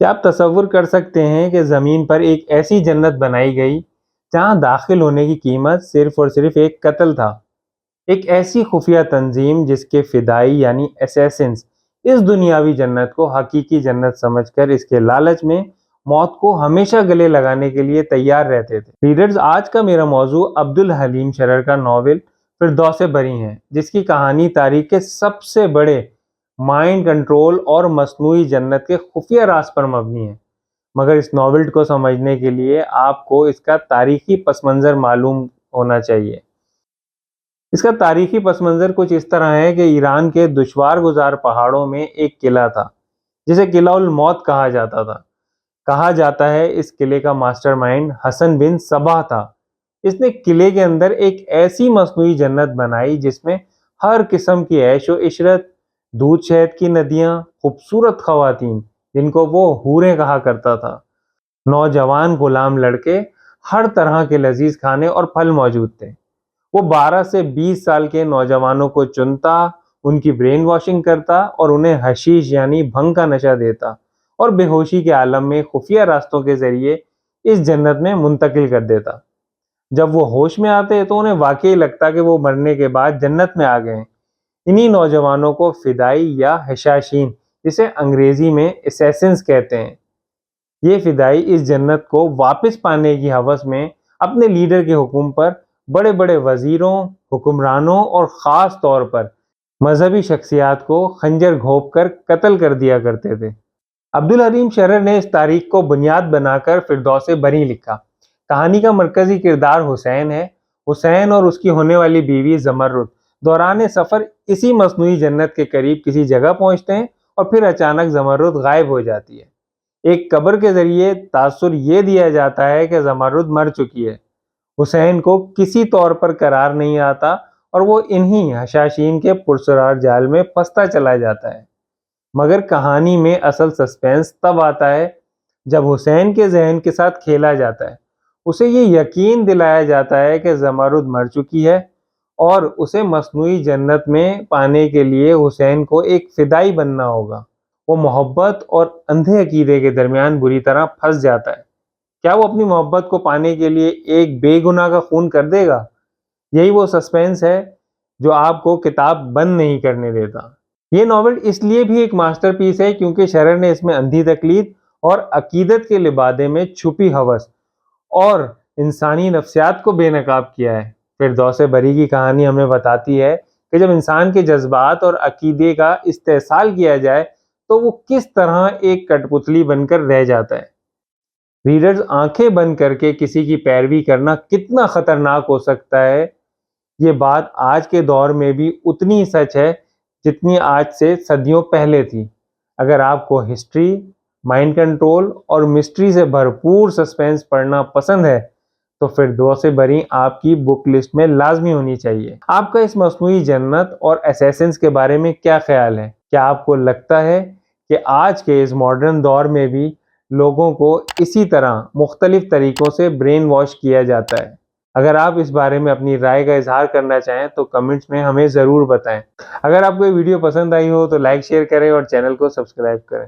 کیا آپ تصور کر سکتے ہیں کہ زمین پر ایک ایسی جنت بنائی گئی جہاں داخل ہونے کی قیمت صرف اور صرف ایک قتل تھا؟ ایک ایسی خفیہ تنظیم جس کے فدائی یعنی اسیسنز اس دنیاوی جنت کو حقیقی جنت سمجھ کر اس کے لالچ میں موت کو ہمیشہ گلے لگانے کے لیے تیار رہتے تھے۔ ریڈرز، آج کا میرا موضوع عبدالحلیم شرر کا ناول فردوس بری ہے، جس کی کہانی تاریخ کے سب سے بڑے مائنڈ کنٹرول اور مصنوعی جنت کے خفیہ راز پر مبنی ہے۔ مگر اس ناول کو سمجھنے کے لیے آپ کو اس کا تاریخی پس منظر معلوم ہونا چاہیے۔ اس کا تاریخی پس منظر کچھ اس طرح ہے کہ ایران کے دشوار گزار پہاڑوں میں ایک قلعہ تھا جسے قلعہ الموت کہا جاتا تھا۔ کہا جاتا ہے اس قلعے کا ماسٹر مائنڈ حسن بن صباح تھا۔ اس نے قلعے کے اندر ایک ایسی مصنوعی جنت بنائی جس میں ہر قسم کی عیش و عشرت، دودھ شہد کی ندیاں، خوبصورت خواتین جن کو وہ حوریں کہا کرتا تھا، نوجوان غلام لڑکے، ہر طرح کے لذیذ کھانے اور پھل موجود تھے۔ وہ 12 سے 20 سال کے نوجوانوں کو چنتا، ان کی برین واشنگ کرتا اور انہیں حشیش یعنی بھنگ کا نشہ دیتا اور بے ہوشی کے عالم میں خفیہ راستوں کے ذریعے اس جنت میں منتقل کر دیتا۔ جب وہ ہوش میں آتے تو انہیں واقعی لگتا کہ وہ مرنے کے بعد جنت میں آ گئے ہیں۔ انہی نوجوانوں کو فدائی یا حشاشین، جسے انگریزی میں اسیسنز کہتے ہیں، یہ فدائی اس جنت کو واپس پانے کی ہوس میں اپنے لیڈر کے حکم پر بڑے بڑے وزیروں، حکمرانوں اور خاص طور پر مذہبی شخصیات کو خنجر گھونپ کر قتل کر دیا کرتے تھے۔ عبدالحلیم شرر نے اس تاریخ کو بنیاد بنا کر فردوس بری لکھا۔ کہانی کا مرکزی کردار حسین ہے۔ حسین اور اس کی ہونے والی بیوی زمرد دوران سفر اسی مصنوعی جنت کے قریب کسی جگہ پہنچتے ہیں اور پھر اچانک زمرد غائب ہو جاتی ہے۔ ایک قبر کے ذریعے تاثر یہ دیا جاتا ہے کہ زمرد مر چکی ہے۔ حسین کو کسی طور پر قرار نہیں آتا اور وہ انہی حشاشین کے پرسرار جال میں پھنستا چلا جاتا ہے۔ مگر کہانی میں اصل سسپینس تب آتا ہے جب حسین کے ذہن کے ساتھ کھیلا جاتا ہے۔ اسے یہ یقین دلایا جاتا ہے کہ زمرد مر چکی ہے اور اسے مصنوعی جنت میں پانے کے لیے حسین کو ایک فدائی بننا ہوگا۔ وہ محبت اور اندھے عقیدے کے درمیان بری طرح پھنس جاتا ہے۔ کیا وہ اپنی محبت کو پانے کے لیے ایک بے گناہ کا خون کر دے گا؟ یہی وہ سسپینس ہے جو آپ کو کتاب بند نہیں کرنے دیتا۔ یہ ناول اس لیے بھی ایک ماسٹر پیس ہے کیونکہ شرر نے اس میں اندھی تقلید اور عقیدت کے لبادے میں چھپی ہوس اور انسانی نفسیات کو بے نقاب کیا ہے۔ فردوس بری کی کہانی ہمیں بتاتی ہے کہ جب انسان کے جذبات اور عقیدے کا استحصال کیا جائے تو وہ کس طرح ایک کٹ پتلی بن کر رہ جاتا ہے۔ ریڈرز، آنکھیں بند کر کے کسی کی پیروی کرنا کتنا خطرناک ہو سکتا ہے، یہ بات آج کے دور میں بھی اتنی ہی سچ ہے جتنی آج سے صدیوں پہلے تھی۔ اگر آپ کو ہسٹری، مائنڈ کنٹرول اور مسٹری سے بھرپور سسپینس پڑھنا پسند ہے تو فردوس بری آپ کی بک لسٹ میں لازمی ہونی چاہیے۔ آپ کا اس مصنوعی جنت اور اسیسنز کے بارے میں کیا خیال ہے؟ کیا آپ کو لگتا ہے کہ آج کے اس ماڈرن دور میں بھی لوگوں کو اسی طرح مختلف طریقوں سے برین واش کیا جاتا ہے؟ اگر آپ اس بارے میں اپنی رائے کا اظہار کرنا چاہیں تو کمنٹس میں ہمیں ضرور بتائیں۔ اگر آپ کو یہ ویڈیو پسند آئی ہو تو لائک، شیئر کریں اور چینل کو سبسکرائب کریں۔